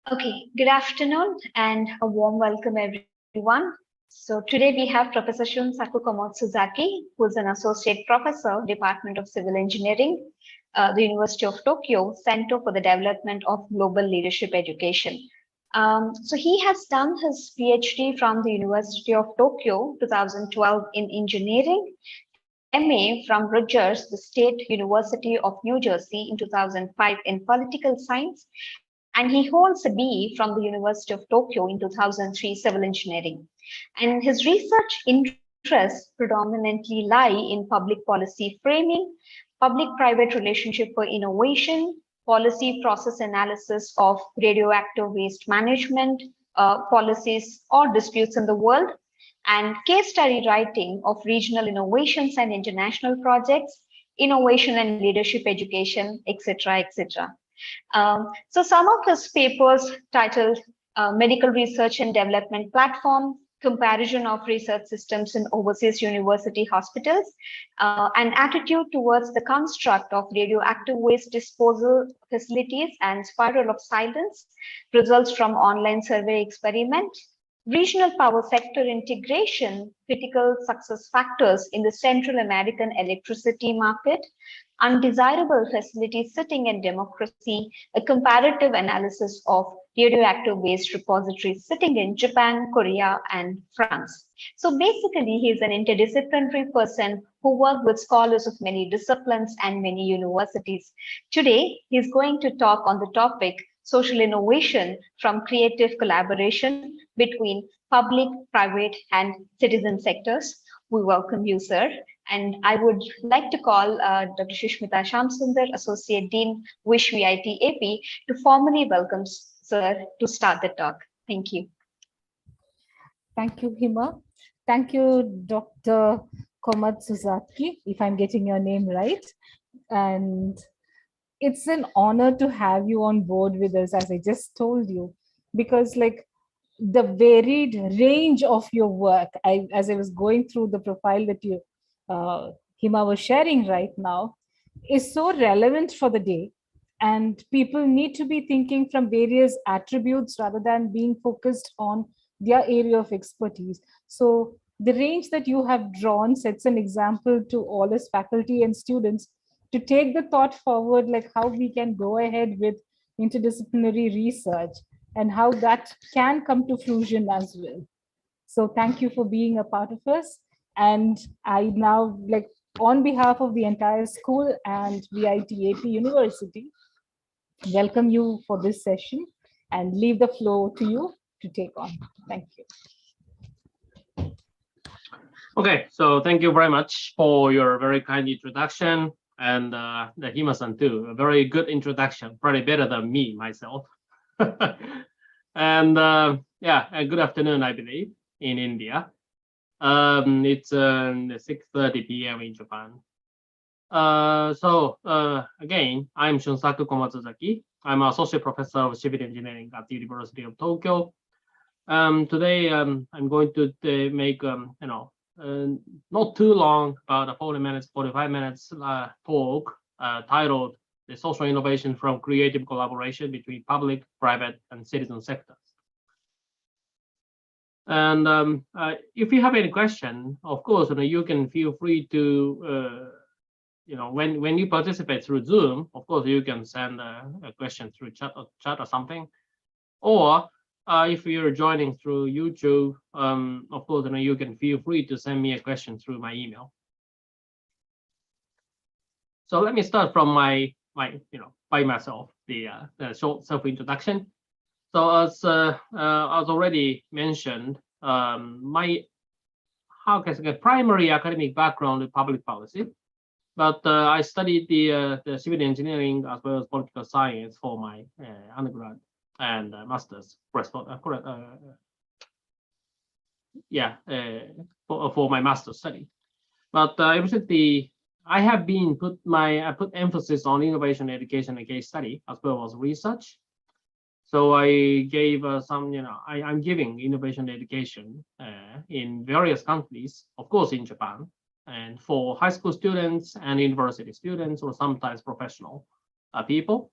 Okay, good afternoon and a warm welcome everyone. So today we have Professor Shunsaku Komotsuzaki, who is an associate professor, Department of Civil Engineering, the University of Tokyo, Center for the Development of Global Leadership Education. So he has done his PhD from the University of Tokyo 2012 in engineering, MA from Rutgers, the State University of New Jersey in 2005 in political science, and he holds a BE from the University of Tokyo in 2003 civil engineering. And his research interests predominantly lie in public policy framing, public-private relationship for innovation, policy process analysis of radioactive waste management, policies or disputes in the world, and case study writing of regional innovations and international projects, innovation and leadership education, etc., etc. So some of his papers titled Medical Research and Development Platform, Comparison of Research Systems in Overseas University Hospitals, an attitude towards the construct of radioactive waste disposal facilities and spiral of silence, results from online survey experiment, regional power sector integration, critical success factors in the Central American electricity market, undesirable facilities sitting in democracy, a comparative analysis of radioactive waste repositories sitting in Japan, Korea, and France. So basically, he is an interdisciplinary person who worked with scholars of many disciplines and many universities. Today, he's going to talk on the topic social innovation from creative collaboration between public, private, and citizen sectors. We welcome you, sir. And I would like to call Dr. Shushmita Shamsundar, Associate Dean, Wish VIT AP, to formally welcome sir to start the talk. Thank you. Thank you, Hima. Thank you, Dr. Komatsuzaki, if I'm getting your name right. And it's an honor to have you on board with us, as I just told you, because like the varied range of your work, as I was going through the profile that you, Hima, was sharing right now, is so relevant for the day. And people need to be thinking from various attributes rather than being focused on their area of expertise. So the range that you have drawn sets an example to all as faculty and students to take the thought forward, like how we can go ahead with interdisciplinary research and how that can come to fruition as well. So thank you for being a part of us. And I now, like, on behalf of the entire school and VITAP University, welcome you for this session and leave the floor to you to take on. Thank you. Okay, so thank you very much for your very kind introduction, and the Hima-san too, a very good introduction, probably better than me myself. And yeah, good afternoon, I believe, in India. It's 6:30 p.m. in Japan. So again, I'm Shunsaku Komatsuzaki. I'm associate professor of civil engineering at the University of Tokyo. Today, I'm going to make not too long, about a 40 minutes, 45 minutes talk titled "The Social Innovation from Creative Collaboration Between Public, Private, and Citizen Sectors." And if you have any question, of course, you can feel free to, when you participate through Zoom, of course, you can send a question through chat or something. Or if you're joining through YouTube, of course, you can feel free to send me a question through my email. So let me start from by myself, the short self-introduction. So as already mentioned, my primary academic background is public policy, but I studied the civil engineering as well as political science for my undergrad and master's for my master's study. But recently I have been put emphasis on innovation education and case study as well as research. So I gave I'm giving innovation education in various countries, of course in Japan, and for high school students and university students, or sometimes professional people.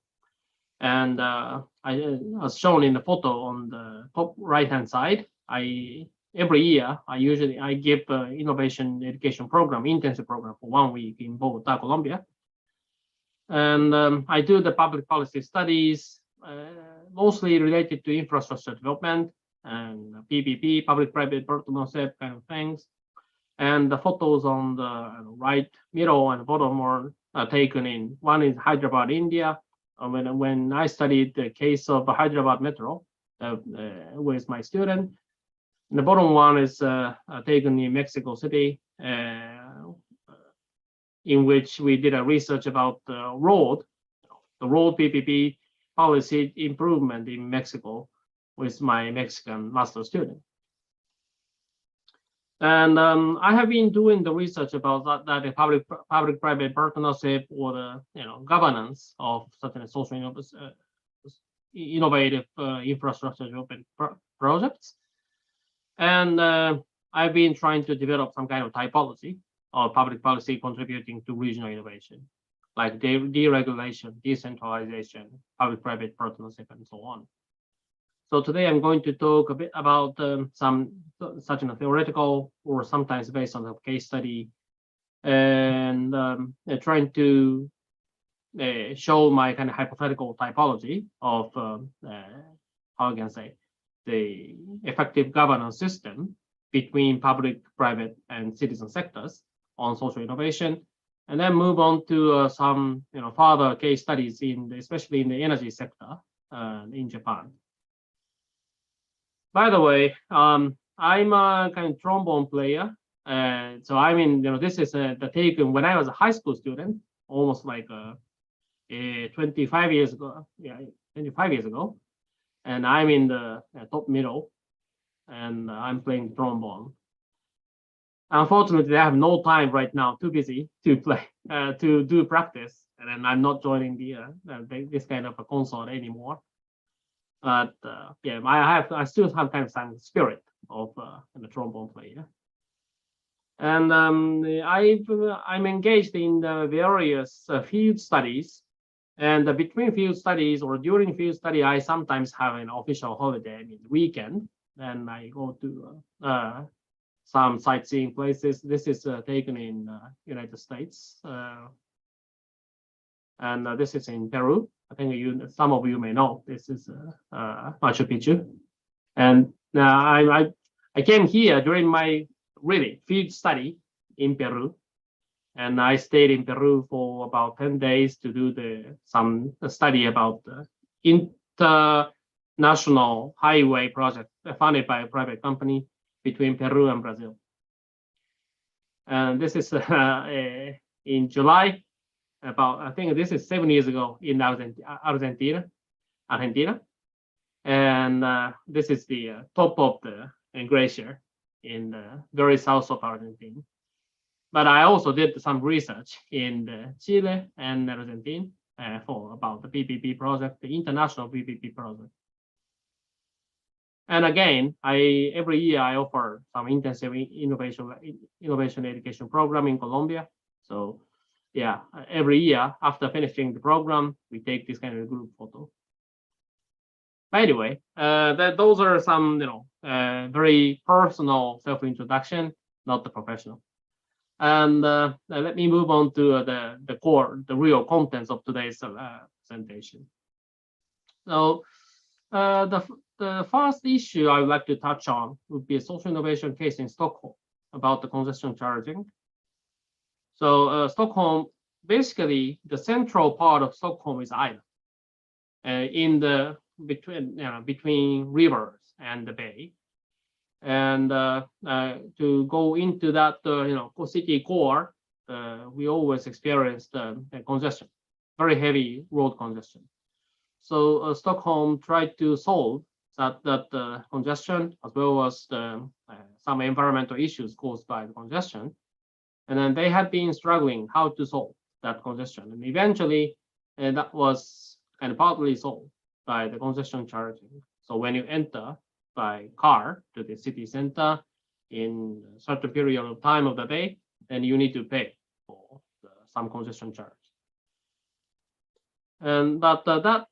And as shown in the photo on the top right-hand side, every year I give innovation education program, intensive program for 1 week in Bogota, Colombia. And I do the public policy studies, mostly related to infrastructure development and PPP, public-private partnership kind of things. And the photos on the right, middle, and bottom are taken in. One is Hyderabad, India. When I studied the case of the Hyderabad Metro with my student. The bottom one is taken in Mexico City, in which we did a research about the road PPP policy improvement in Mexico with my Mexican master student. And I have been doing the research about that public-private partnership or the governance of certain social innovative infrastructure development projects. And I've been trying to develop some kind of typology of public policy contributing to regional innovation, like deregulation, decentralization, public-private partnership, and so on. So today I'm going to talk a bit about some such a theoretical or sometimes based on a case study, and trying to show my kind of hypothetical typology of how I can say the effective governance system between public, private, and citizen sectors on social innovation, and then move on to some further case studies especially in the energy sector in Japan. By the way, I'm a kind of trombone player. So I mean, this is the taken when I was a high school student, almost like 25 years ago. Yeah, 25 years ago. And I'm in the top middle, and I'm playing trombone. Unfortunately, I have no time right now, too busy to play, to do practice. And then I'm not joining this kind of a concert anymore. But yeah, I still have kind of some spirit of a trombone player, and I'm engaged in the various field studies, and between field studies or during field study, I sometimes have an official holiday, I mean weekend, and I go to some sightseeing places. This is taken in United States, and this is in Peru. I think some of you may know this is Machu Picchu, and I came here during my really field study in Peru, and I stayed in Peru for about 10 days to do some study about the international highway project funded by a private company between Peru and Brazil. And this is in July. I think this is 7 years ago in Argentina, and this is the top of the glacier in the very south of Argentina. But I also did some research in Chile and Argentina for about the PPP project, the international PPP project. And again, every year I offer some intensive innovation education program in Colombia. So yeah, every year after finishing the program, we take this kind of group photo. But anyway, those are some very personal self-introduction, not the professional. And let me move on to the core, the real contents of today's presentation. So the first issue I would like to touch on would be a social innovation case in Stockholm about the congestion charging. So Stockholm, basically the central part of Stockholm is island in the between rivers and the bay. And to go into that city core, we always experience the congestion, very heavy road congestion. So Stockholm tried to solve that congestion as well as some environmental issues caused by the congestion. And then they had been struggling how to solve that congestion. And eventually that was kind of partly solved by the congestion charging. So when you enter by car to the city center in a certain period of time of the day, then you need to pay for some congestion charge. And that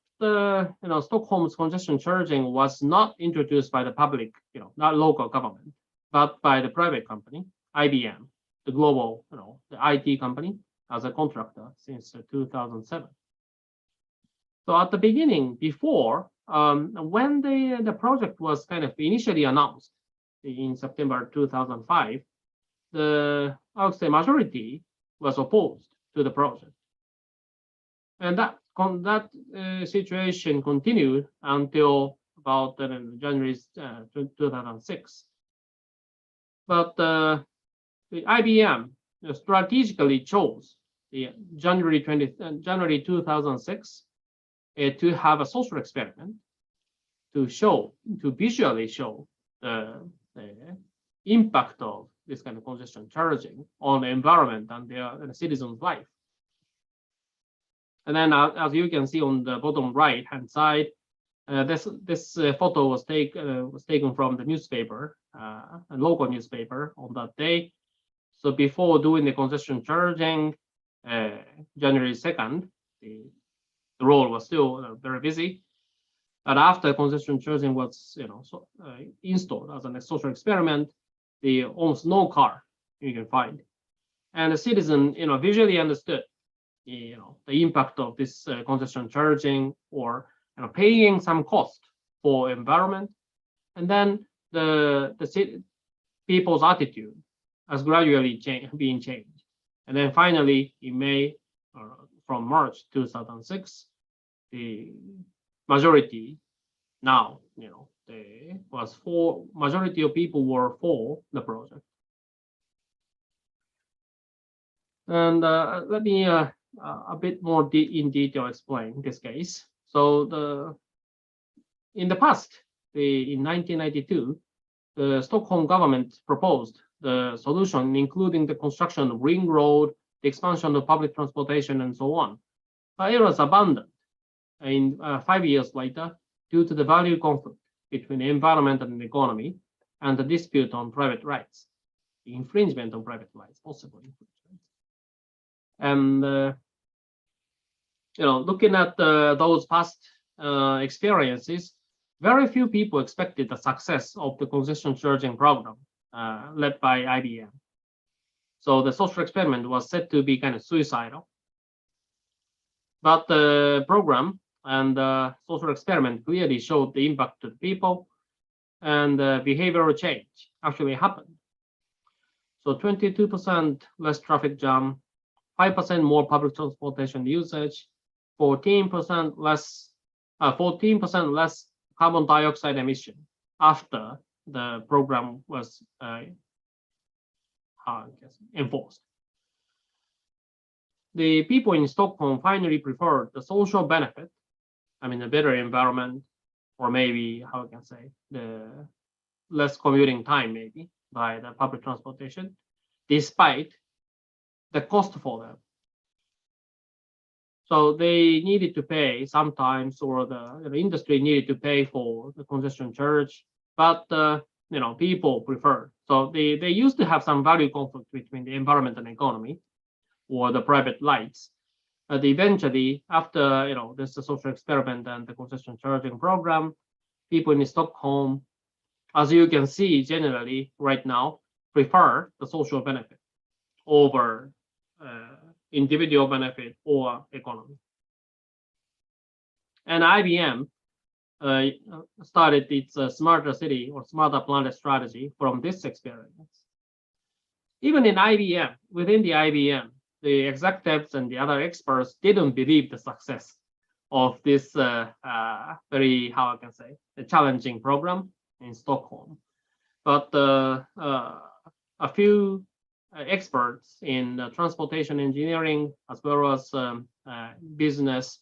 Stockholm's congestion charging was not introduced by the public, not local government, but by the private company, IBM, the global, the IT company, as a contractor since 2007. So at the beginning, before, when the project was kind of initially announced in September 2005, I would say majority was opposed to the project. And that situation continued until about January 2006. But the IBM strategically chose the January 2006 to have a social experiment to visually show the impact of this kind of congestion charging on the environment and the citizens' life. And then, as you can see on the bottom right-hand side, this photo was taken from the newspaper, a local newspaper on that day. So before doing the congestion charging, January 2nd, the road was still very busy. But after congestion charging was installed as a social experiment, the almost no car you can find, and the citizen visually understood the impact of this congestion charging, or paying some cost for environment, and then the people's attitude has gradually being changed, and then finally in May from March 2006, the majority now majority of people were for the project. And let me a bit more in detail explain this case. So in the past, in 1992, the Stockholm government proposed the solution, including the construction of ring road, the expansion of public transportation, and so on. But it was abandoned in 5 years later due to the value conflict between the environment and the economy, and the dispute on private rights, the infringement of private rights, possible infringement. And looking at those past experiences, very few people expected the success of the congestion charging program led by IBM. So the social experiment was said to be kind of suicidal. But the program and the social experiment clearly showed the impact to the people, and behavioral change actually happened. So 22% less traffic jam, 5% more public transportation usage, 14% less carbon dioxide emission after the program was enforced. The people in Stockholm finally preferred the social benefit, a better environment, or maybe the less commuting time maybe by the public transportation, despite the cost for them. So they needed to pay sometimes, or the industry needed to pay for the congestion charge, but people preferred. So they used to have some value conflict between the environment and economy, or the private rights. But eventually, after this social experiment and the congestion charging program, people in Stockholm, as you can see, generally right now prefer the social benefit over individual benefit or economy. And IBM started its smarter city or smarter planet strategy from this experience. Even in IBM, within the IBM, the executives and the other experts didn't believe the success of this very, challenging program in Stockholm. But a few experts in transportation engineering, as well as business,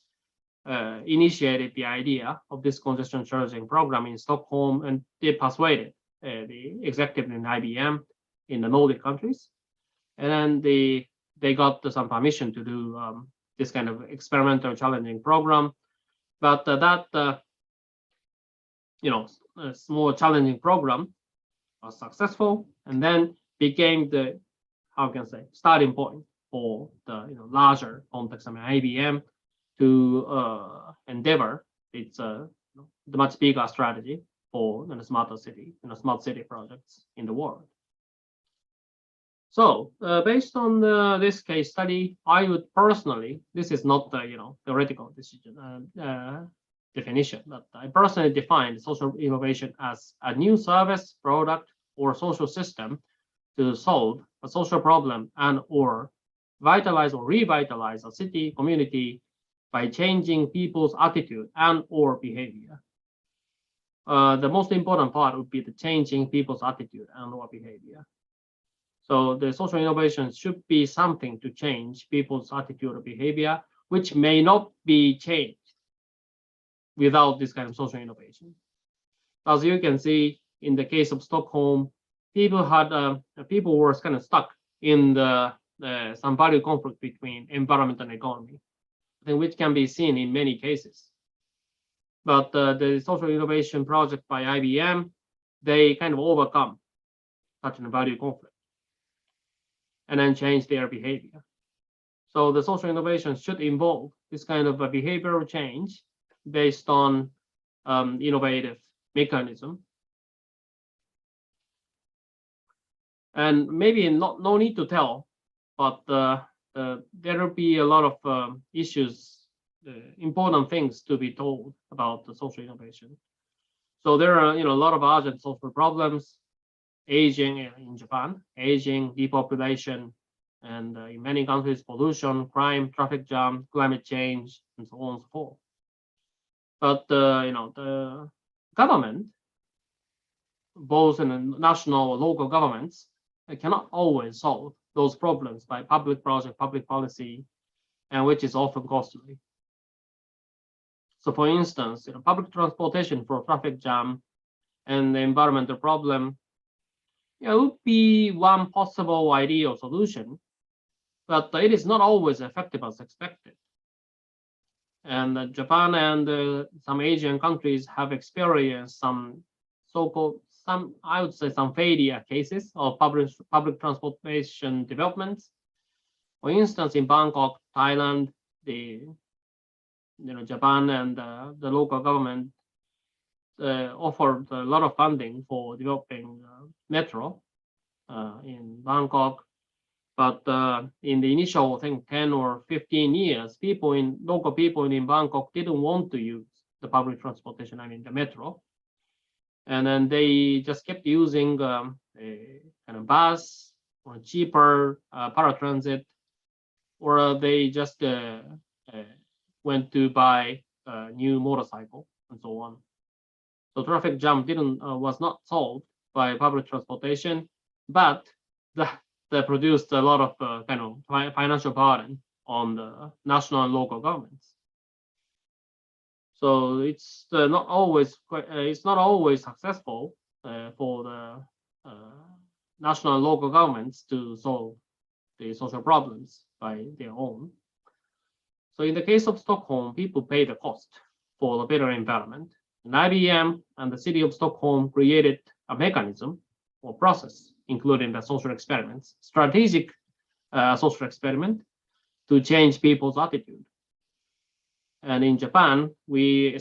initiated the idea of this congestion charging program in Stockholm, and they persuaded the executive in IBM in the Nordic countries. And then they got some permission to do this kind of experimental challenging program. But that small challenging program was successful, and then became the starting point for the larger context. IBM to endeavor it's the much bigger strategy for smarter city, smart city projects in the world. So based on this case study, I would personally, this is not the theoretical decision definition, but I personally define social innovation as a new service, product, or social system to solve a social problem and or vitalize or revitalize a city community by changing people's attitude and or behavior. The most important part would be the changing people's attitude and or behavior. So the social innovation should be something to change people's attitude or behavior, which may not be changed without this kind of social innovation. As you can see, in the case of Stockholm, people were kind of stuck in some value conflict between environment and economy, which can be seen in many cases. But the social innovation project by IBM, they kind of overcome such a value conflict and then change their behavior. So the social innovation should involve this kind of a behavioral change based on innovative mechanism. And maybe no need to tell, but there will be a lot of issues, important things to be told about the social innovation. So there are a lot of urgent social problems, aging in Japan, aging, depopulation, and in many countries, pollution, crime, traffic jam, climate change, and so on and so forth. But the government, both in the national or local governments, cannot always solve those problems by public project, public policy, and which is often costly. So, for instance, public transportation for traffic jam and the environmental problem, would be one possible ideal solution, but it is not always effective as expected. And Japan and some Asian countries have experienced some so-called, I would say, some failure cases of public transportation developments. For instance, in Bangkok, Thailand, Japan and the local government offered a lot of funding for developing metro in Bangkok. But in the initial, I think, 10 or 15 years, local people in Bangkok didn't want to use the public transportation, I mean the metro. And then they just kept using a kind of bus or cheaper paratransit, or they just went to buy a new motorcycle and so on. So traffic jam was not solved by public transportation, but that produced a lot of kind of financial burden on the national and local governments. So it's not always successful for the national and local governments to solve the social problems by their own. So in the case of Stockholm, people pay the cost for the better environment. And IBM and the city of Stockholm created a mechanism or process, including the social experiments, strategic social experiment to change people's attitude. And in Japan, we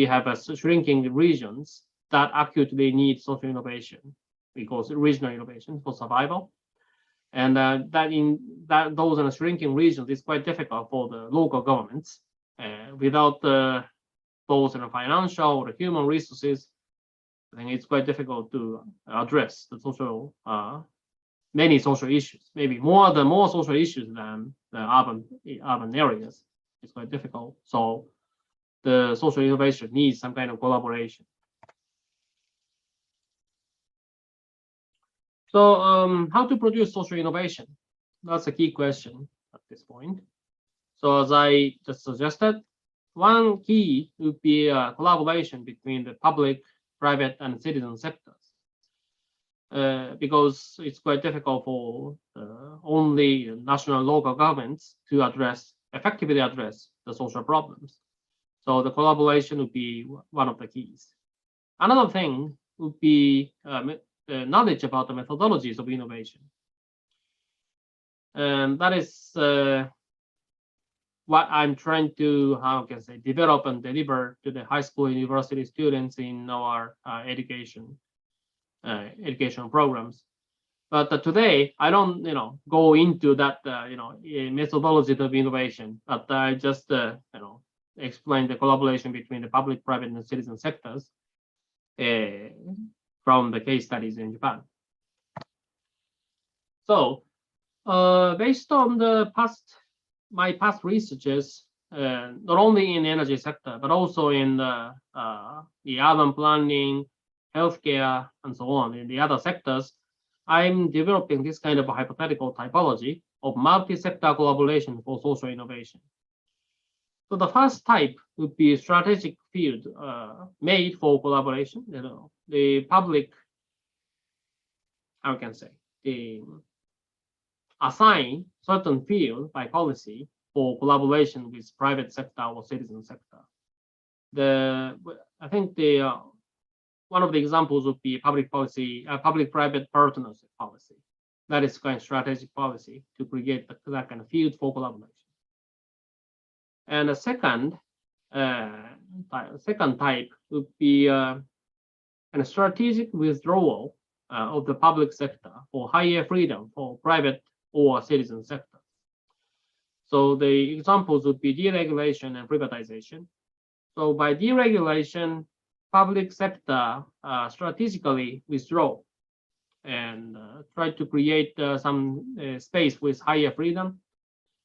have shrinking regions that acutely need social innovation. We call it regional innovation for survival. And those in the shrinking regions is quite difficult for the local governments without both in the financial or the human resources. I think it's quite difficult to address the many social issues, maybe more social issues than the urban areas. It's quite difficult. So the social innovation needs some kind of collaboration. So how to produce social innovation? That's a key question at this point. So as I just suggested, one key would be a collaboration between the public, private, and citizen sectors, because it's quite difficult for only national and local governments to effectively address the social problems. So the collaboration would be one of the keys. Another thing would be knowledge about the methodologies of innovation. And that is what I'm trying to, how can I say, develop and deliver to the high school and university students in our education programs. But today, I don't, go into that, methodology of innovation. But I just, explain the collaboration between the public, private, and citizen sectors from the case studies in Japan. So, based on my past researches, not only in the energy sector but also in the urban planning, healthcare, and so on in the other sectors, I'm developing this kind of a hypothetical typology of multi-sector collaboration for social innovation. So the first type would be strategic field made for collaboration. The public, how can I say, assign certain field by policy for collaboration with private sector or citizen sector. I think one of the examples would be public policy, public-private partnership policy. That is kind of strategic policy to create that kind of field for collaboration. And the second type would be a strategic withdrawal of the public sector for higher freedom for private or citizen sector. So the examples would be deregulation and privatization. So by deregulation, public sector strategically withdraw and try to create some space with higher freedom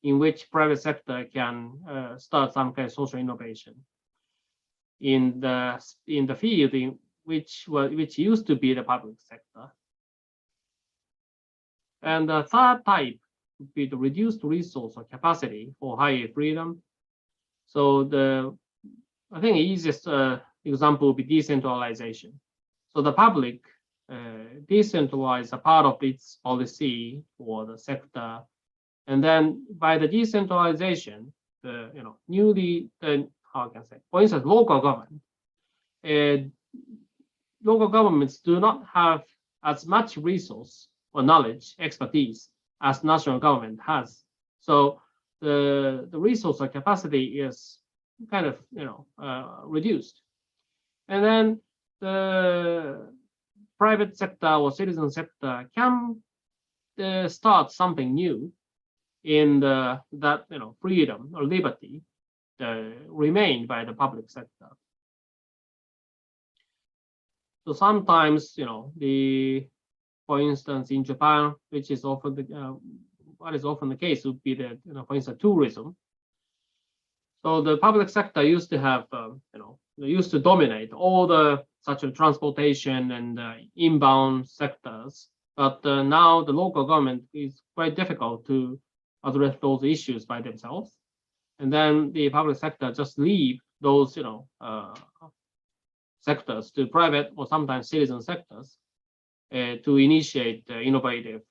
in which private sector can start some kind of social innovation in the field in which used to be the public sector. And the third type would be the reduced resource or capacity for higher freedom. So I think the easiest example would be decentralization. So the public decentralize a part of its policy for the sector, and then by the decentralization, how can I say, for instance, local governments do not have as much resource or knowledge, expertise as national government has. So the resource or capacity is kind of reduced. And then the private sector or citizen sector can start something new in that freedom or liberty remained by the public sector. So sometimes for instance, in Japan, which is often what is often the case, would be the for instance, tourism. So the public sector used to have they used to dominate all the such as transportation and inbound sectors, but now the local government is quite difficult to address those issues by themselves, and then the public sector just leave those sectors to private or sometimes citizen sectors to initiate innovative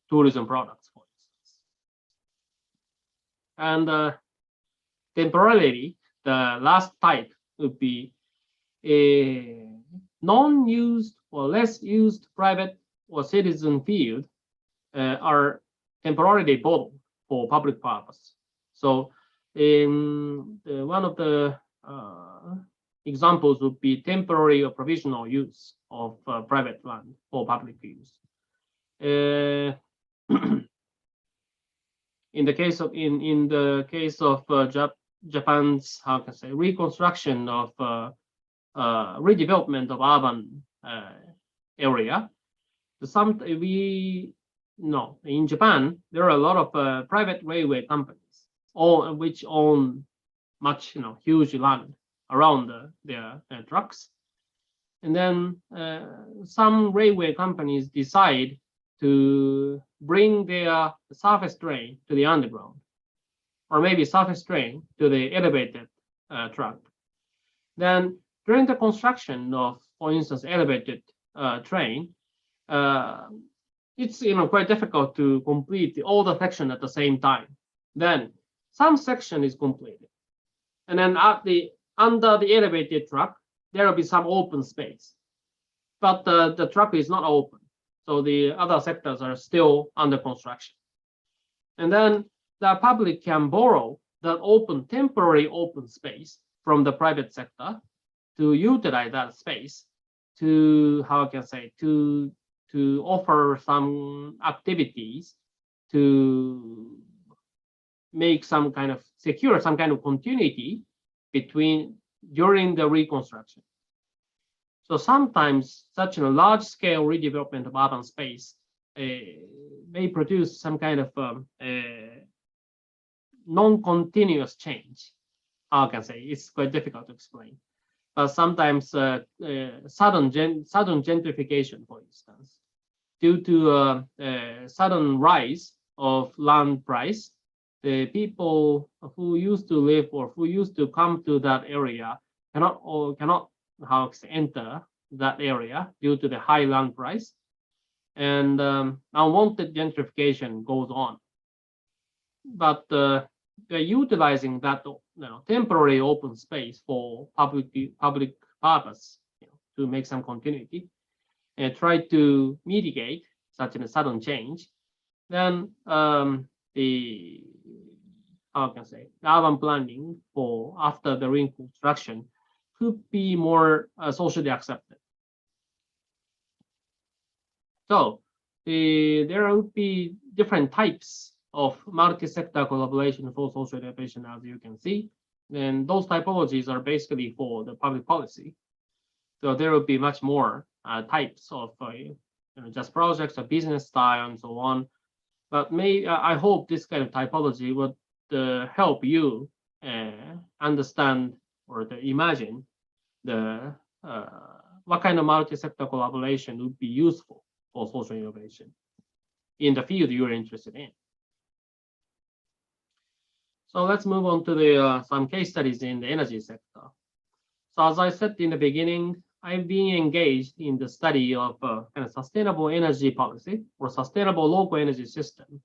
tourism products, for instance. And temporarily, the last type would be a non-used or less used private or citizen field are temporarily bought for public purpose. So one of the examples would be temporary or provisional use of private land for public use. In the case of Japan's, how can I say, reconstruction of redevelopment of urban area, in Japan there are a lot of private railway companies, all which own much huge land around their tracks, and then some railway companies decide to bring their surface train to the underground, or maybe surface train to the elevated track. Then during the construction of, for instance, elevated train, it's quite difficult to complete all the section at the same time. Then some section is completed, and then under the elevated track there will be some open space, but the track is not open. So the other sectors are still under construction. And then the public can borrow that temporary open space from the private sector to utilize that space to, how I can say, to offer some activities to make some kind of secure some kind of continuity during the reconstruction. So sometimes such a large-scale redevelopment of urban space may produce some kind of non-continuous change. I can say it's quite difficult to explain, but sometimes sudden gentrification, for instance, due to sudden rise of land price, the people who used to live or who used to come to that area cannot enter that area due to the high land price, and unwanted gentrification goes on. But they're utilizing that temporary open space for public purpose, to make some continuity and try to mitigate such a sudden change. Then the urban planning for after the reconstruction could be more socially accepted. So there would be different types of multi-sector collaboration for social innovation, as you can see. And those typologies are basically for the public policy. So there will be much more types of just projects or business style and so on. But I hope this kind of typology would help you understand or to imagine what kind of multi-sector collaboration would be useful for social innovation in the field you're interested in. So let's move on to some case studies in the energy sector. So as I said in the beginning, I've been engaged in the study of kind of sustainable energy policy or sustainable local energy system.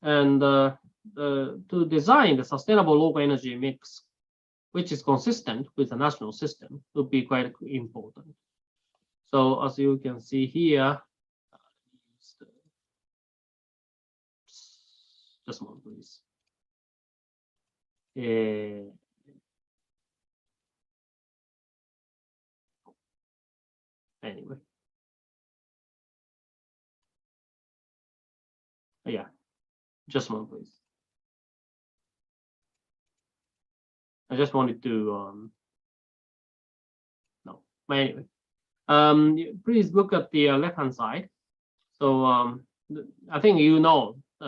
And to design the sustainable local energy mix, which is consistent with the national system, would be quite important. So as you can see here, just one, please. Anyway. Yeah, just one, please. I just wanted to, no, but anyway. Please look at the left-hand side. So I think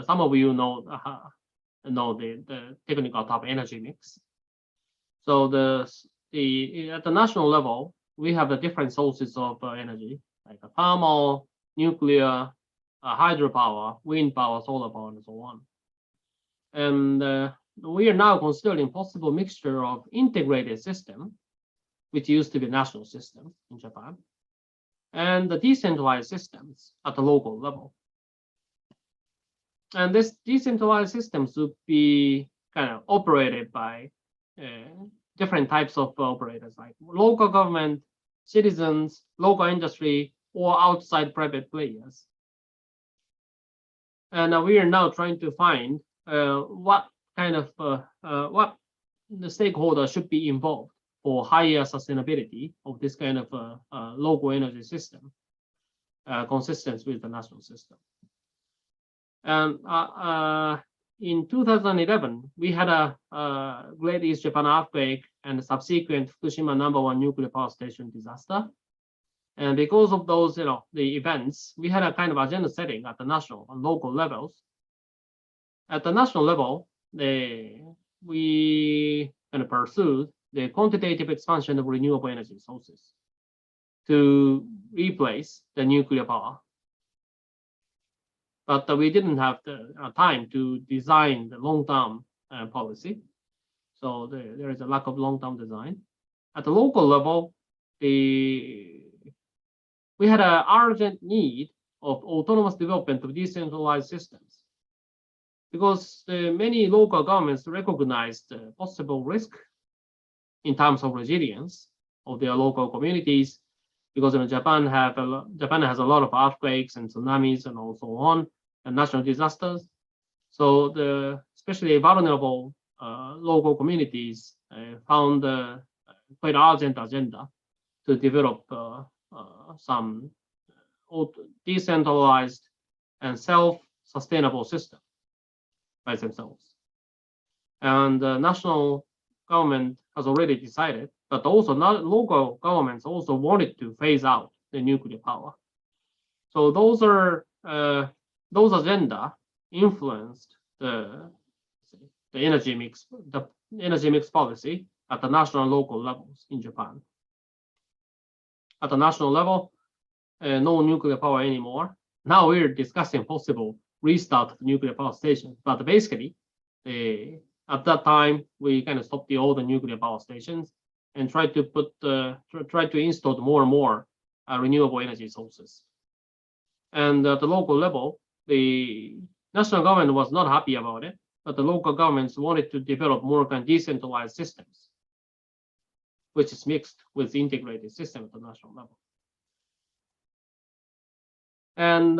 some of you know the technical top energy mix. So at the national level, we have the different sources of energy, like thermal, nuclear, hydropower, wind power, solar power, and so on. And we are now considering possible mixture of integrated system, which used to be national system in Japan, and the decentralized systems at the local level. And this decentralized systems would be kind of operated by different types of operators, like local government, citizens, local industry, or outside private players. And we are now trying to find what kind of what the stakeholders should be involved for higher sustainability of this kind of local energy system, consistent with the national system. And in 2011, we had a Great East Japan earthquake and subsequent Fukushima #1 nuclear power station disaster. And because of those, the events, we had a kind of agenda setting at the national and local levels. At the national level, we kind of pursued the quantitative expansion of renewable energy sources to replace the nuclear power. But we didn't have the time to design the long-term policy. So there is a lack of long-term design. At the local level, we had an urgent need of autonomous development of decentralized systems, because many local governments recognized the possible risk in terms of resilience of their local communities, because Japan has a lot of earthquakes and tsunamis and also on and natural disasters. So especially vulnerable local communities found quite urgent agenda to develop some decentralized and self-sustainable system by themselves. And the national government has already decided, but also local governments also wanted to phase out the nuclear power. So those agenda influenced the energy mix policy at the national and local levels in Japan. At the national level, no nuclear power anymore. Now we're discussing possible restart of nuclear power stations, but basically, at that time we kind of stopped all the nuclear power stations and tried to install more and more renewable energy sources. And at the local level, the national government was not happy about it, but the local governments wanted to develop more kind of decentralized systems, which is mixed with integrated system at the national level. And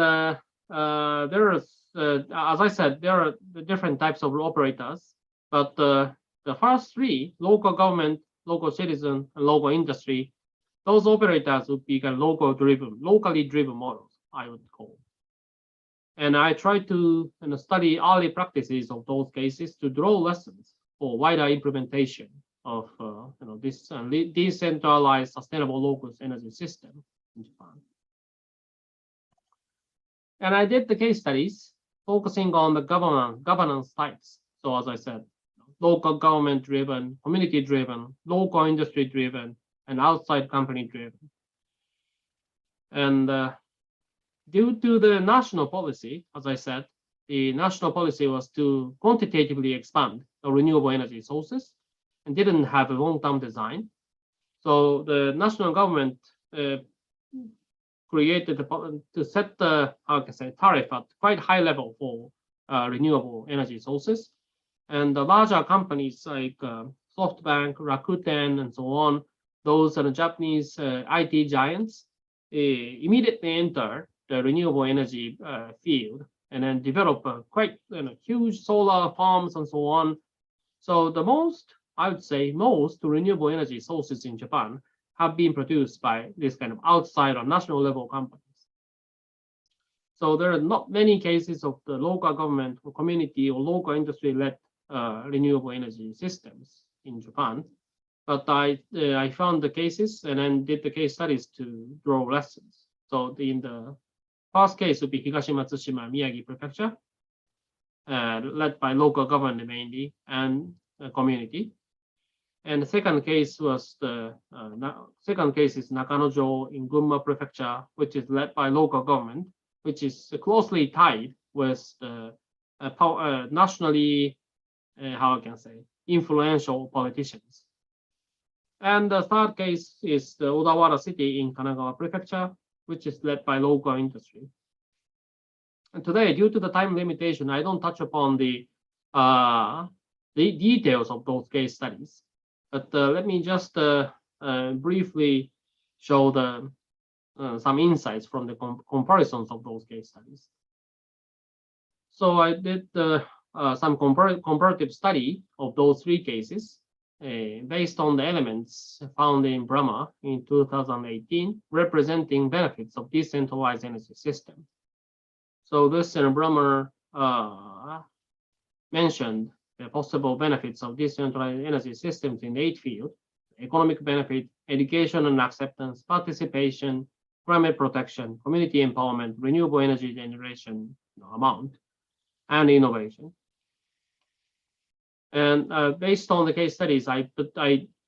there is, as I said, there are different types of operators, but the first three, local government, local citizen, and local industry, those operators would be kind of locally driven models, I would call. And I try to study early practices of those cases to draw lessons for wider implementation of this decentralized sustainable local energy system in Japan. And I did the case studies focusing on the governance types. So as I said, local government driven, community driven, local industry driven, and outside company driven. And due to the national policy, as I said, the national policy was to quantitatively expand the renewable energy sources and didn't have a long-term design. So the national government created to set the tariff at quite high level for renewable energy sources. And the larger companies like SoftBank, Rakuten, and so on, those are the Japanese IT giants, immediately enter the renewable energy field and then develop quite huge solar farms and so on. So the I would say most renewable energy sources in Japan have been produced by this kind of outside or national level companies. So there are not many cases of the local government or community or local industry led renewable energy systems in Japan. But I found the cases and then did the case studies to draw lessons. So in the first case would be Higashimatsushima, Miyagi Prefecture, led by local government mainly and community. And the second case was is Nakanojo in Gunma Prefecture, which is led by local government, which is closely tied with the nationally, how I can say, influential politicians. And the third case is the Odawara City in Kanagawa Prefecture, which is led by local industry. And today, due to the time limitation, I don't touch upon the details of those case studies. But let me just briefly show some insights from the comparisons of those case studies. So I did some comparative study of those three cases based on the elements found in Brahma in 2018, representing benefits of decentralized energy system. So this Brahma mentioned the possible benefits of decentralized energy systems in 8 fields: economic benefit, education and acceptance, participation, climate protection, community empowerment, renewable energy generation amount, and innovation. And based on the case studies, I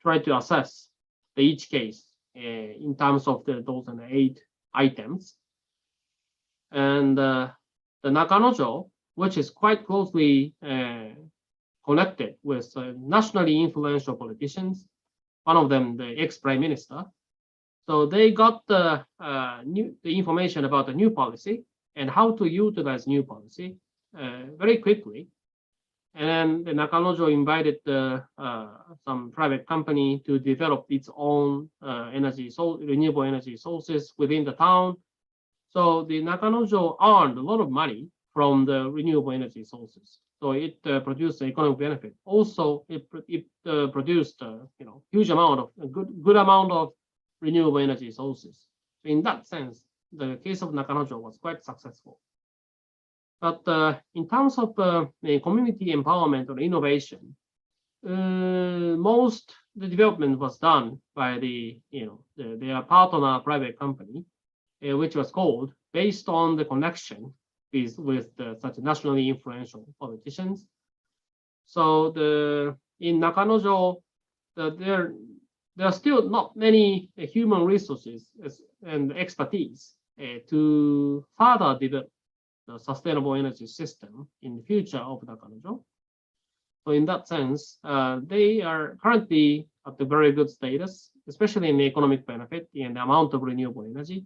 tried to assess each case in terms of those 8 items. And the Nakanojo, which is quite closely connected with nationally influential politicians, one of them the ex-prime minister. So they got the information about the new policy and how to utilize new policy very quickly. And then the Nakanojo invited some private company to develop its own renewable energy sources within the town. So the Nakanojo earned a lot of money from the renewable energy sources. So it produced economic benefit. Also, it produced huge amount of good amount of renewable energy sources. So in that sense, the case of Nakanojo was quite successful. But in terms of community empowerment or innovation, most the development was done by their partner private company, which was called based on the connection with such nationally influential politicians. So in Nakanojo, there are still not many human resources and expertise to further develop the sustainable energy system in the future of Nakanojo. So in that sense, they are currently at a very good status, especially in the economic benefit and the amount of renewable energy.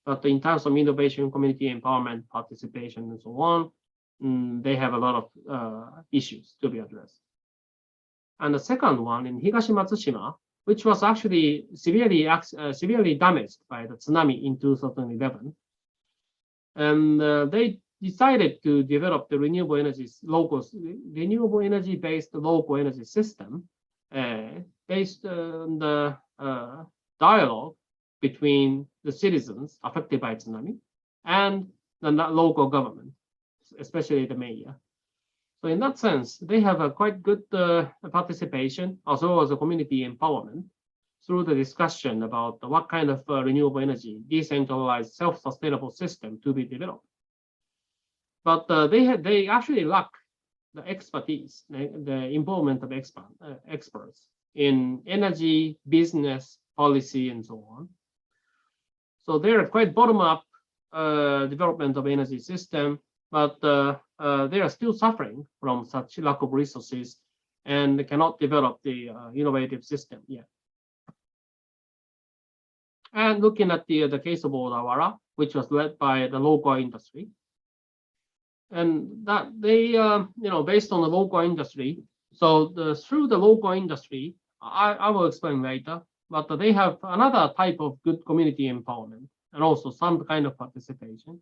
But in terms of innovation, community empowerment, participation, and so on, they have a lot of issues to be addressed. And the second one in Higashi Matsushima, which was actually severely damaged by the tsunami in 2011, and they decided to develop the renewable energy-based local energy system based on the dialogue between the citizens affected by tsunami and the local government, especially the mayor. So in that sense, they have a quite good participation as well as a community empowerment through the discussion about what kind of renewable energy, decentralized, self-sustainable system to be developed. But they actually lack the expertise, the involvement of experts in energy, business, policy, and so on. So they're quite bottom-up development of energy system, but they are still suffering from such lack of resources and cannot develop the innovative system yet. And looking at the case of Odawara, which was led by the local industry, and that they, based on the local industry. So through the local industry, I will explain later, but they have another type of good community empowerment and also some kind of participation.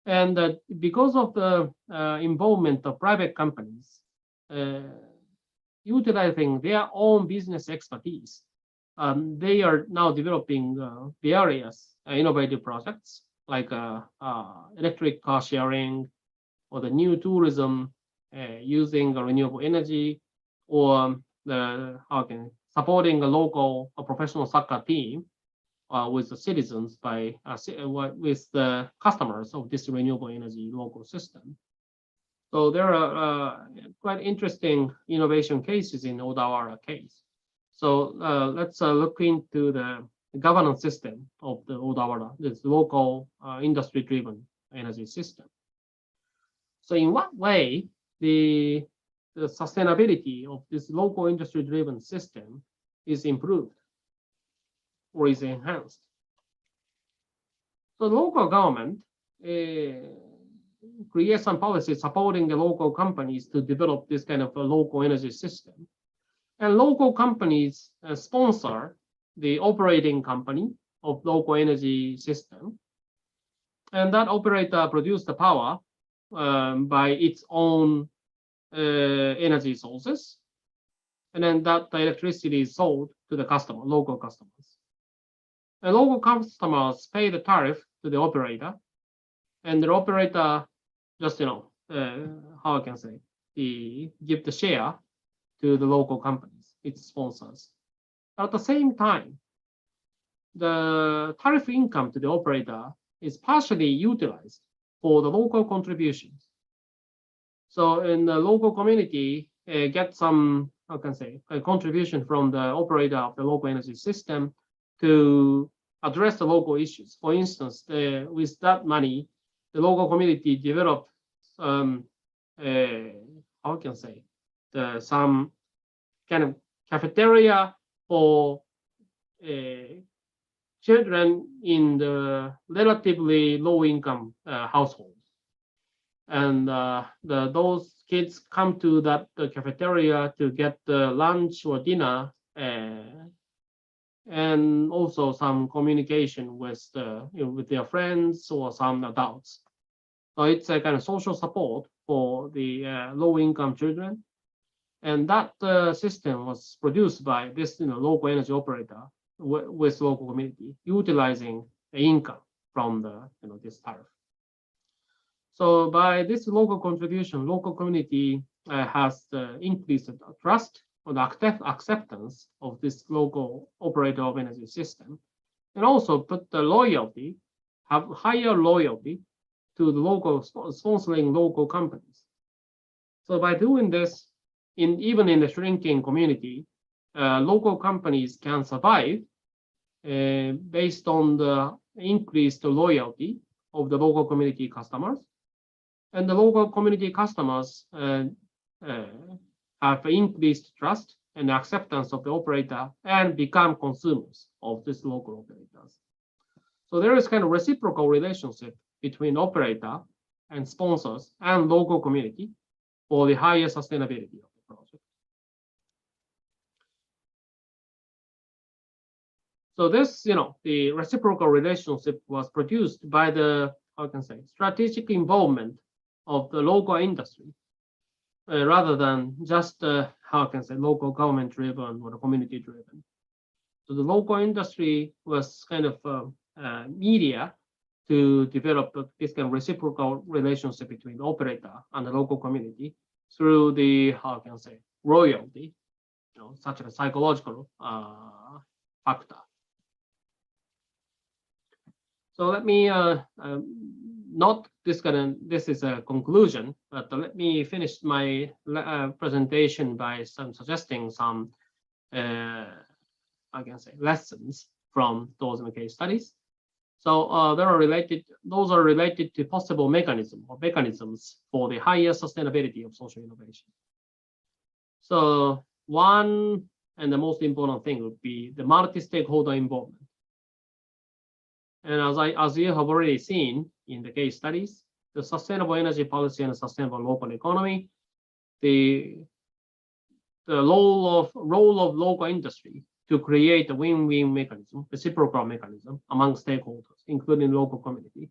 And because of the involvement of private companies, utilizing their own business expertise, they are now developing various innovative projects like electric car sharing or the new tourism using renewable energy, or supporting a local professional soccer team with the citizens with the customers of this renewable energy local system. So there are quite interesting innovation cases in Odawara case. So let's look into the governance system of the Odawara, this local industry-driven energy system. So in what way the sustainability of this local industry-driven system is improved or is enhanced? So local government creates some policies supporting the local companies to develop this kind of a local energy system. And local companies sponsor the operating company of local energy system. And that operator produces the power by its own energy sources. And then that electricity is sold to the customer, local customers. And local customers pay the tariff to the operator. And the operator just, how I can say, give the share to the local companies, its sponsors. At the same time, the tariff income to the operator is partially utilized for the local contributions. So in the local community, get some, how can I say, a contribution from the operator of the local energy system to address the local issues. For instance, with that money, the local community developed how can I say, some kind of cafeteria for children in the relatively low-income households. And those kids come to that cafeteria to get lunch or dinner, and also some communication with with their friends or some adults. So it's a kind of social support for the low-income children. And that system was produced by this local energy operator with local community, utilizing the income from the this tariff. So by this local contribution, local community has increased the trust or the acceptance of this local operator of energy system, and also put the loyalty, have higher loyalty to the local sponsoring local companies. So by doing this, even in the shrinking community, local companies can survive based on the increased loyalty of the local community customers. And the local community customers have increased trust and acceptance of the operator and become consumers of this local operators. So there is kind of reciprocal relationship between operator and sponsors and local community for the higher sustainability of the project. So this, the reciprocal relationship was produced by the, strategic involvement of the local industry, rather than just, local government driven or community driven. So the local industry was kind of media to develop this kind of reciprocal relationship between the operator and the local community through the, royalty, such as a psychological factor. So let me not this is a conclusion, but let me finish my presentation by suggesting some lessons from those case studies. So those are related to possible mechanisms for the higher sustainability of social innovation. So one and the most important thing would be the multi-stakeholder involvement. And as you have already seen in the case studies, the sustainable energy policy and the sustainable local economy, the role of local industry to create a win-win mechanism, reciprocal mechanism among stakeholders, including local community,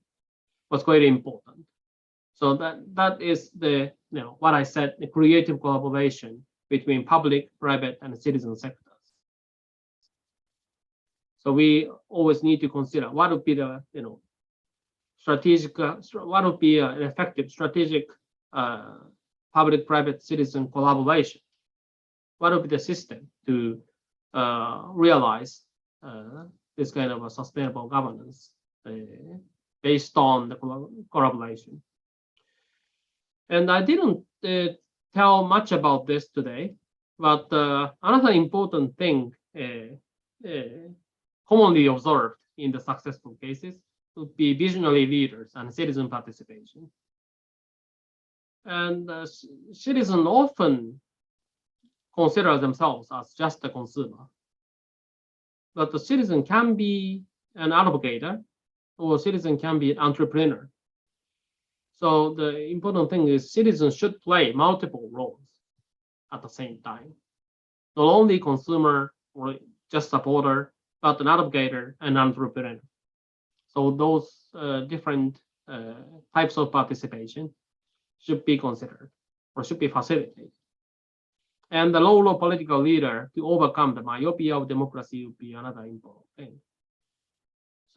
was quite important. So that is the what I said, the creative collaboration between public, private, and citizen sectors. So we always need to consider what would be the strategic, what would be an effective strategic public-private citizen collaboration. What would be the system to realize this kind of a sustainable governance based on the collaboration? And I didn't tell much about this today, but another important thing commonly observed in the successful cases would be visionary leaders and citizen participation. And citizens often consider themselves as just a consumer. But the citizen can be an advocate, or citizen can be an entrepreneur. So the important thing is citizens should play multiple roles at the same time. Not only consumer or just supporter, but an advocate and entrepreneur. So those different types of participation should be considered or should be facilitated. And the role of political leader to overcome the myopia of democracy would be another important thing.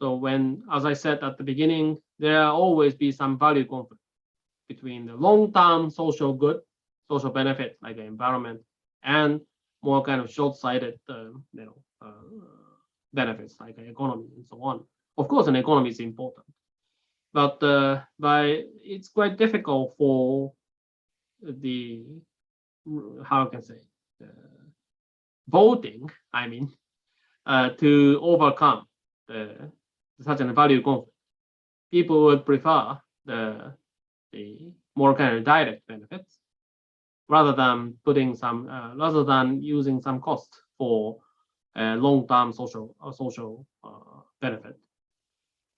So when, as I said at the beginning, there will always be some value conflict between the long-term social good, social benefit like the environment, and more kind of short-sighted, benefits like the economy and so on. Of course, an economy is important, but it's quite difficult for the voting. I mean, to overcome such a value conflict. People would prefer the more kind of direct benefits rather than using some cost for long-term social benefit.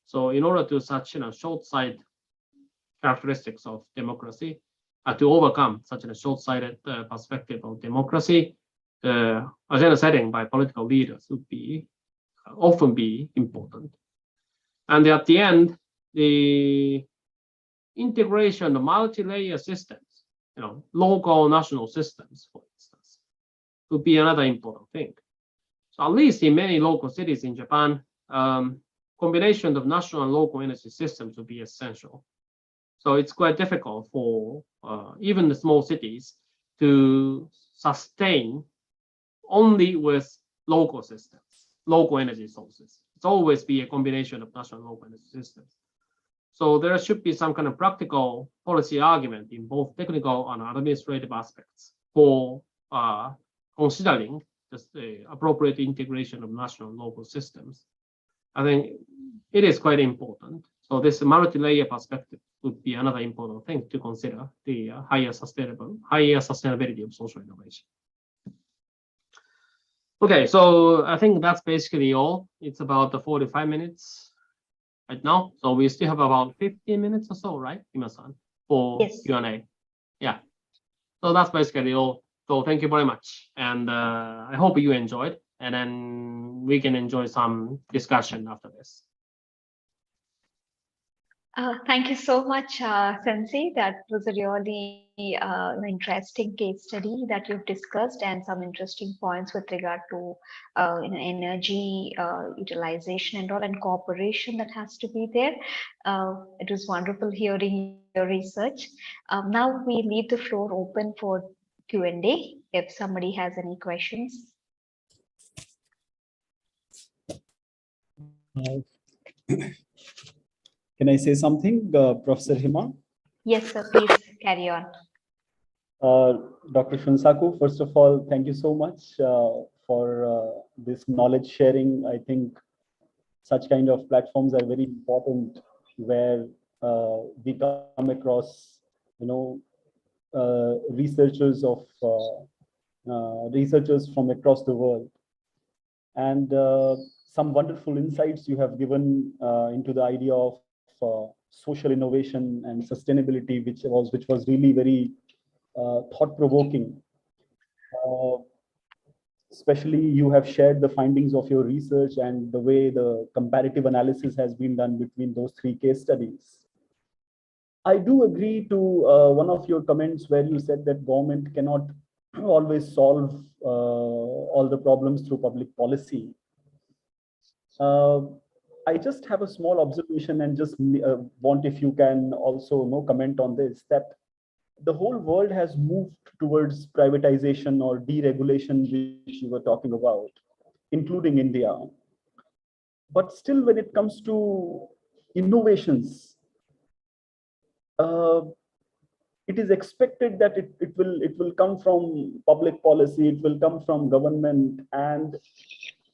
So in order to such short-sighted characteristics of democracy, to overcome such a short-sighted perspective of democracy, agenda setting by political leaders would often be important. And at the end, integration of multi-layer systems, local national systems, for instance, would be another important thing. So at least in many local cities in Japan, combination of national and local energy systems would be essential. So it's quite difficult for even the small cities to sustain only with local systems, local energy sources. It's always be a combination of national and local energy systems. So there should be some kind of practical policy argument in both technical and administrative aspects for considering just the appropriate integration of national and local systems. I think it is quite important. So this multi-layer perspective would be another important thing to consider, the higher sustainability of social innovation. Okay, so I think that's basically all. It's about the 45 minutes right now. So we still have about 15 minutes or so, right, Ima-san, for Yes. Q&A. Yeah. So that's basically all. So thank you very much. And I hope you enjoyed. And then we can enjoy some discussion after this. Thank you so much, Sensei. That was a really interesting case study that you've discussed, and some interesting points with regard to energy utilization and all, and cooperation that has to be there. It was wonderful hearing your research. Now we leave the floor open for Q&A if somebody has any questions. Can I say something, Professor Hima? Yes, sir, please carry on. Dr. Shunsaku, first of all, thank you so much for this knowledge sharing. I think such kind of platforms are very important, where we come across, researchers from across the world, and some wonderful insights you have given into the idea of social innovation and sustainability, which was really very thought-provoking. Especially, you have shared the findings of your research and the way the comparative analysis has been done between those three case studies. I do agree to one of your comments where you said that government cannot always solve all the problems through public policy. I just have a small observation and just want if you can also comment on this, that the whole world has moved towards privatization or deregulation, which you were talking about, including India. But still, when it comes to innovations, it is expected that it will come from public policy, it will come from government, and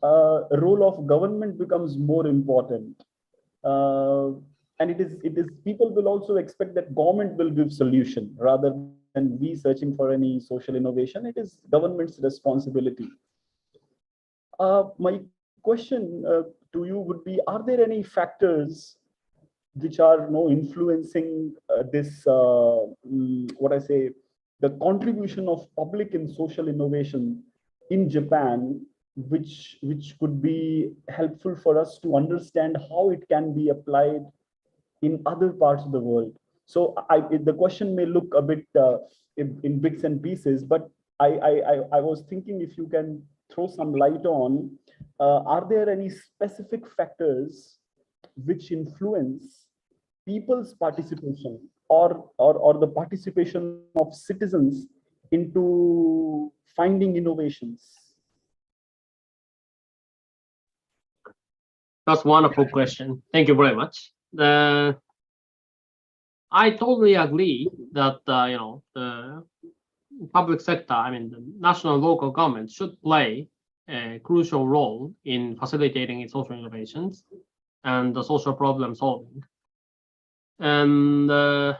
role of government becomes more important. And it is people will also expect that government will give solution rather than we searching for any social innovation. It is government's responsibility. My question to you would be: are there any factors which are influencing this? The contribution of public in social innovation in Japan, which could be helpful for us to understand how it can be applied in other parts of the world. So the question may look a bit in bits and pieces, but I was thinking if you can throw some light on, are there any specific factors which influence people's participation or the participation of citizens into finding innovations? That's a wonderful question. Thank you very much. I totally agree that the public sector, the national and local government, should play a crucial role in facilitating social innovations and the social problem solving. And but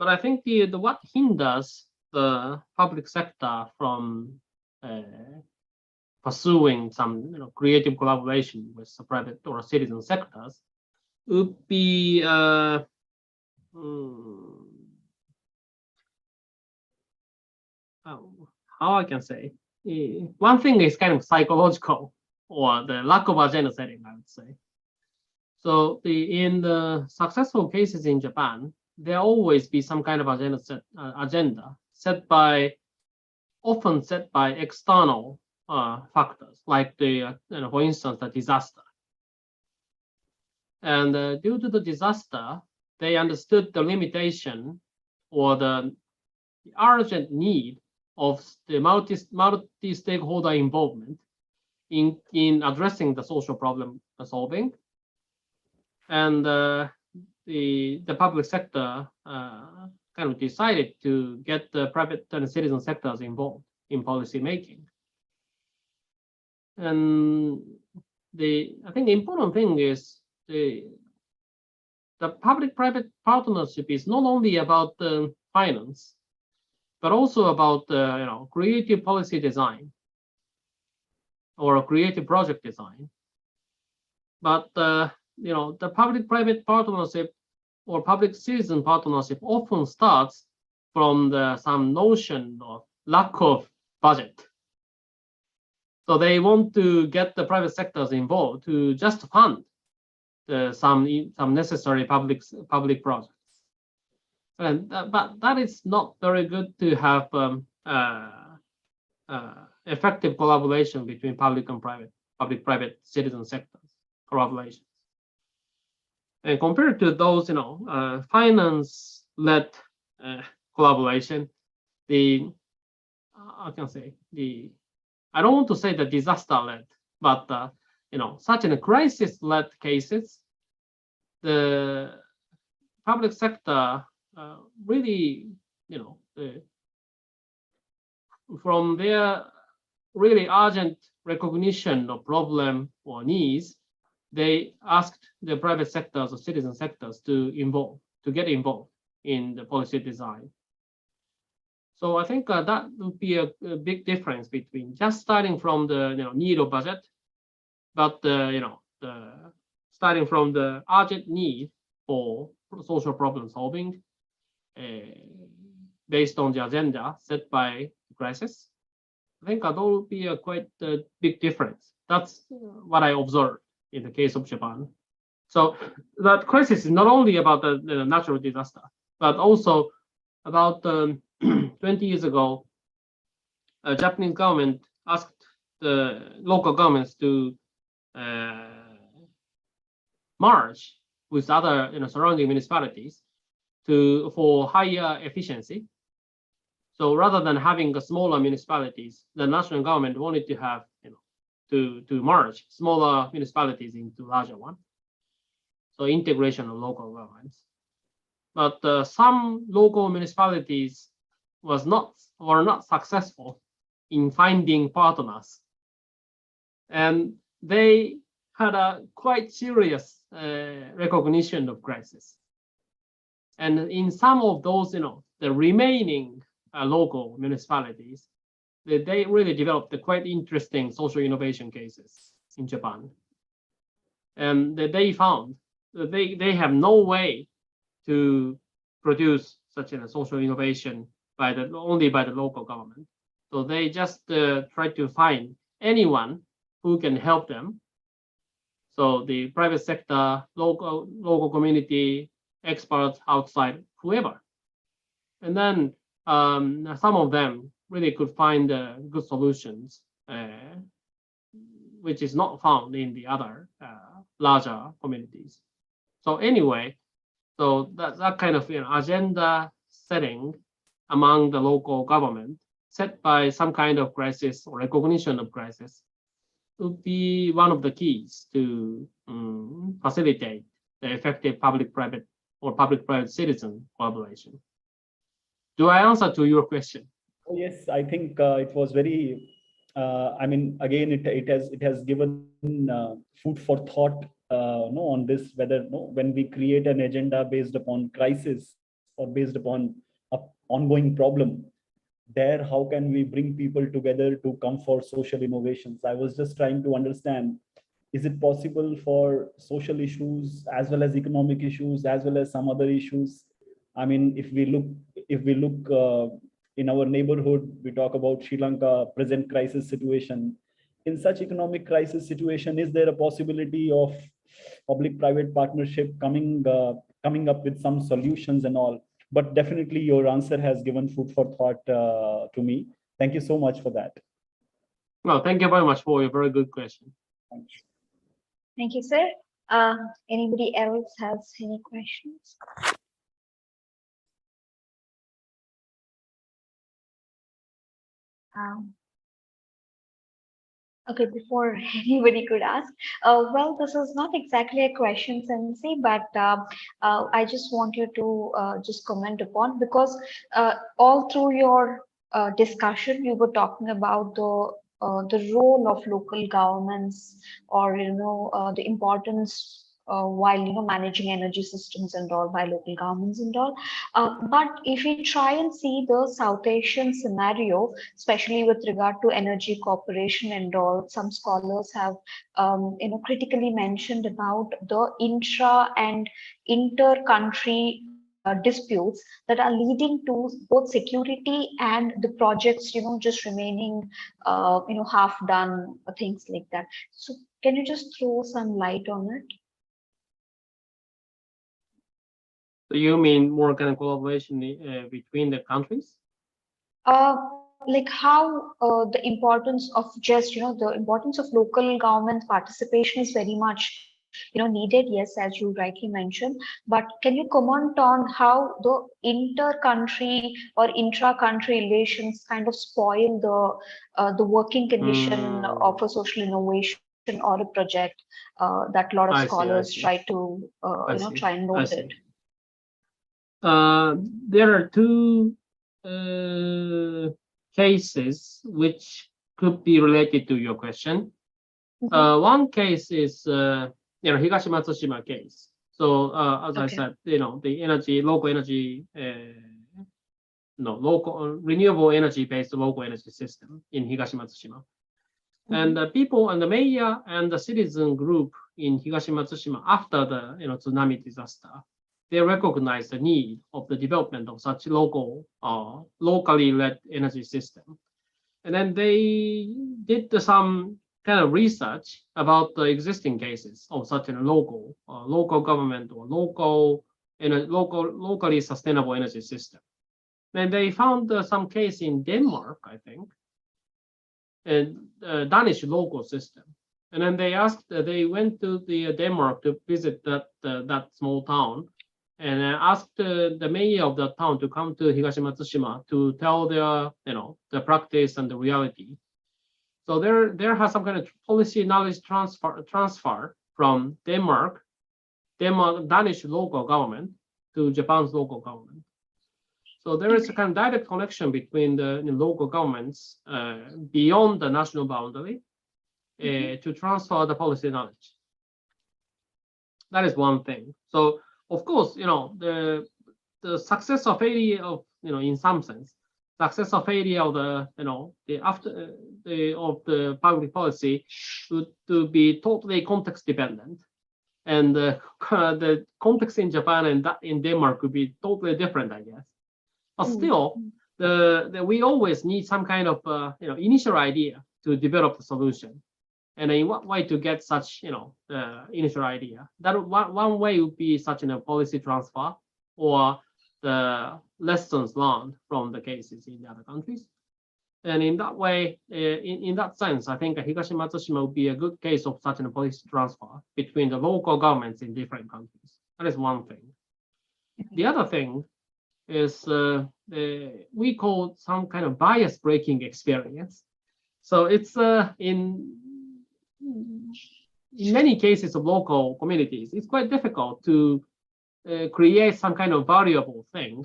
I think what hinders the public sector from pursuing some creative collaboration with the private or citizen sectors would be how I can say, one thing is kind of psychological, or the lack of agenda setting, I would say. So in the successful cases in Japan, there always be some kind of agenda set by, often set by external factors, like the, for instance, the disaster. And due to the disaster, they understood the limitation or the urgent need of the multi-stakeholder involvement in addressing the social problem solving. And the public sector kind of decided to get the private and citizen sectors involved in policy making. And I think the important thing is the public-private partnership is not only about the finance, but also about creative policy design or a creative project design. But the public-private partnership or public-citizen partnership often starts from some notion of lack of budget. So they want to get the private sectors involved to just fund some necessary public projects. And but that is not very good to have effective collaboration between public and public-private citizen sectors collaborations. And compared to those, finance-led collaboration, I can say I don't want to say the disaster-led, but such a crisis-led cases, the public sector really, from their really urgent recognition of problem or needs, they asked the private sectors or citizen sectors to get involved in the policy design. So I think that would be a big difference between just starting from the need of budget, but starting from the urgent need for social problem solving based on the agenda set by the crisis. I think that will be a quite big difference. That's what I observed in the case of Japan. So that crisis is not only about the natural disaster, but also about 20 years ago, Japanese government asked the local governments to merge with other surrounding municipalities for higher efficiency. So rather than having the smaller municipalities, the national government wanted to have to merge smaller municipalities into larger one. So integration of local governments. But some local municipalities were not successful in finding partners, and they had a quite serious recognition of crisis. And in some of those, the remaining local municipalities, they really developed the quite interesting social innovation cases in Japan. And they found that they have no way to produce such a social innovation only by the local government. So they just try to find anyone who can help them. So the private sector, local community, experts outside, whoever. And then some of them really could find good solutions, which is not found in the other larger communities. So anyway, so that kind of agenda setting among the local government set by some kind of crisis or recognition of crisis would be one of the keys to facilitate the effective public-private or public-private citizen collaboration. Do I answer to your question? Oh, yes, I think it was very. I mean, again, it has given food for thought. On this, whether when we create an agenda based upon crisis or based upon an ongoing problem, there how can we bring people together to come for social innovations? I was just trying to understand, is it possible for social issues as well as economic issues as well as some other issues? I mean, if we look in our neighborhood, we talk about Sri Lanka present crisis situation. In such economic crisis situation, is there a possibility of public-private partnership, coming up with some solutions and all. But definitely your answer has given food for thought to me. Thank you so much for that. Well, thank you very much for your very good question. Thanks. Thank you, sir. Anybody else has any questions? Okay, before anybody could ask, well, this is not exactly a question, Sensei, but I just want you to just comment upon, because all through your discussion, you were talking about the role of local governments, or the importance while managing energy systems and all by local governments and all. But if we try and see the South Asian scenario, especially with regard to energy cooperation and all, some scholars have critically mentioned about the intra and inter-country disputes that are leading to both security and the projects just remaining half done, things like that. So can you just throw some light on it? So you mean more kind of collaboration between the countries? Like how the importance of just the importance of local government participation is very much needed, yes, as you rightly mentioned, but can you comment on how the inter-country or intra-country relations kind of spoil the working condition of a social innovation or a project that a lot of scholars try to try and note it? There are two cases which could be related to your question. One case is Higashi Matsushima case. So as I said, the local energy, renewable energy based local energy system in Higashi Matsushima. And the people and the mayor and the citizen group in Higashi Matsushima after the tsunami disaster, they recognize the need of the development of such locally led energy system. And then they did some kind of research about the existing cases of such a local government or locally sustainable energy system. And they found some case in Denmark, I think, and Danish local system. And then they went to the Denmark to visit that small town, and asked the mayor of the town to come to Higashi Matsushima to tell their the practice and the reality. So there has some kind of policy knowledge transfer from Danish local government to Japan's local government. So there is a kind of direct connection between the local governments beyond the national boundary to transfer the policy knowledge. That is one thing. So of course, the success or failure of in some sense, success or failure of the public policy to be totally context dependent, and the context in Japan and in Denmark could be totally different, I guess. But still, we always need some kind of initial idea to develop the solution, and in what way to get such initial idea. That one way would be such a policy transfer or the lessons learned from the cases in the other countries. And in that way, in that sense, I think Higashi Matsushima would be a good case of such a policy transfer between the local governments in different countries. That is one thing. The other thing is we call some kind of bias breaking experience. So it's in many cases of local communities, it's quite difficult to create some kind of valuable thing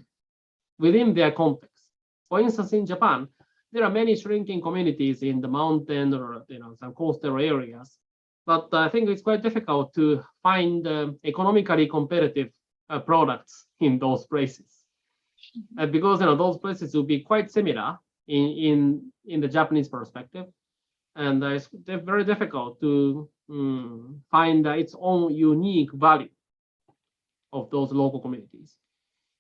within their context. For instance, in Japan, there are many shrinking communities in the mountain or some coastal areas, but I think it's quite difficult to find economically competitive products in those places, because those places will be quite similar in the Japanese perspective, and it's very difficult to find its own unique value of those local communities.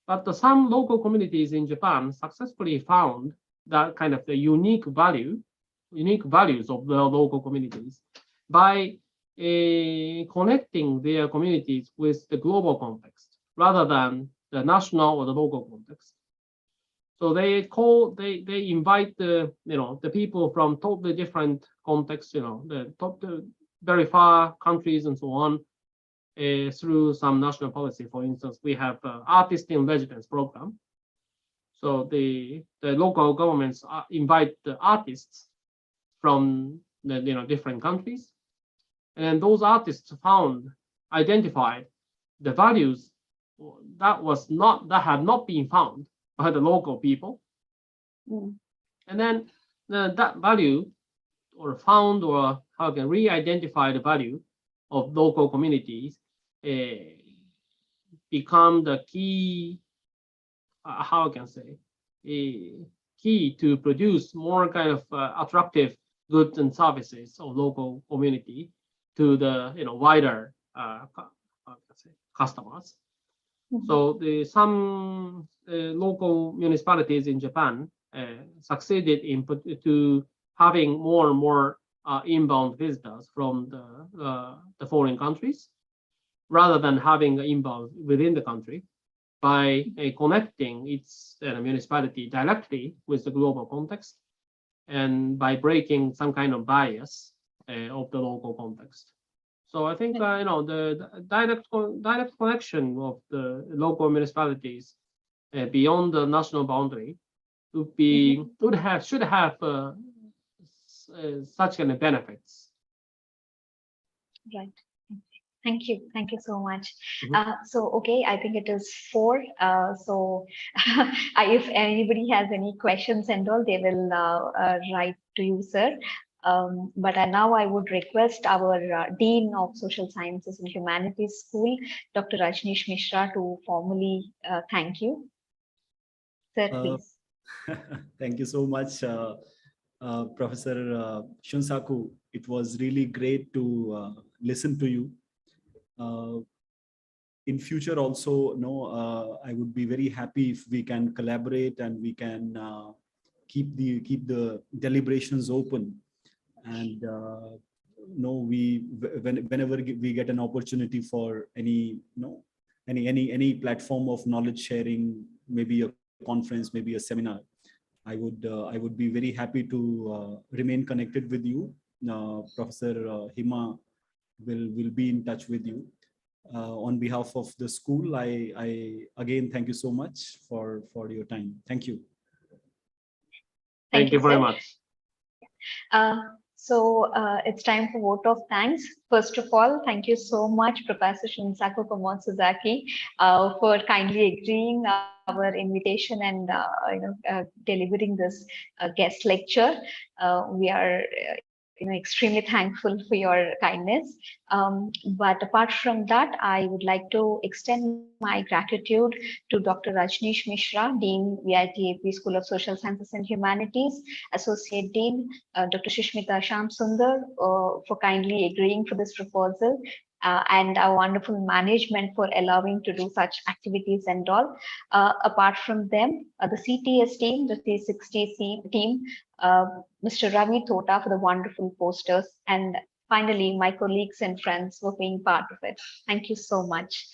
But some local communities in Japan successfully found that kind of the unique values of the local communities by connecting their communities with the global context rather than the national or the local context. So they invite the people from totally different contexts, the very far countries and so on, through some national policy. For instance, we have artist in residence program. So the local governments invite the artists from the different countries, and those artists identified the values that had not been found by the local people. Mm. And then that value or found, or how can re-identify the value of local communities become the key, how I can say, key to produce more kind of attractive goods and services of local community to the wider customers. Mhm. So some local municipalities in Japan succeeded to having more and more inbound visitors from the foreign countries, rather than having inbound within the country, by connecting its municipality directly with the global context, and by breaking some kind of bias of the local context. So I think the direct connection of the local municipalities beyond the national boundary should have such kind of benefits. Right. Thank you. Thank you so much. Mhm. So, okay, I think it is 4. So, if anybody has any questions and all, they will write to you, sir. But now I would request our Dean of Social Sciences and Humanities School, Dr. Rajneesh Mishra, to formally thank you. Sir, Uh, please. Thank you so much, Professor Shunsaku. It was really great to listen to you. In future also, I would be very happy if we can collaborate and we can keep the deliberations open. And whenever we get an opportunity for any platform of knowledge sharing, maybe a conference, maybe a seminar, I would be very happy to remain connected with you. Professor Hima will be in touch with you. On behalf of the school, I again thank you so much for your time. Thank you. Thank you very sir. much. It's time for vote of thanks. First of all, thank you so much, Professor Shunsaku Komotsusaki, for kindly agreeing our invitation and delivering this guest lecture. We are extremely thankful for your kindness. But apart from that, I would like to extend my gratitude to Dr. Rajneesh Mishra, Dean, VITAP School of Social Sciences and Humanities, Associate Dean, Dr. Shishmita Shamsundar, for kindly agreeing for this proposal. And our wonderful management for allowing to do such activities and all. Apart from them, the CTS team, the 360 team, Mr. Ravi Tota for the wonderful posters, and finally my colleagues and friends for being part of it. Thank you so much.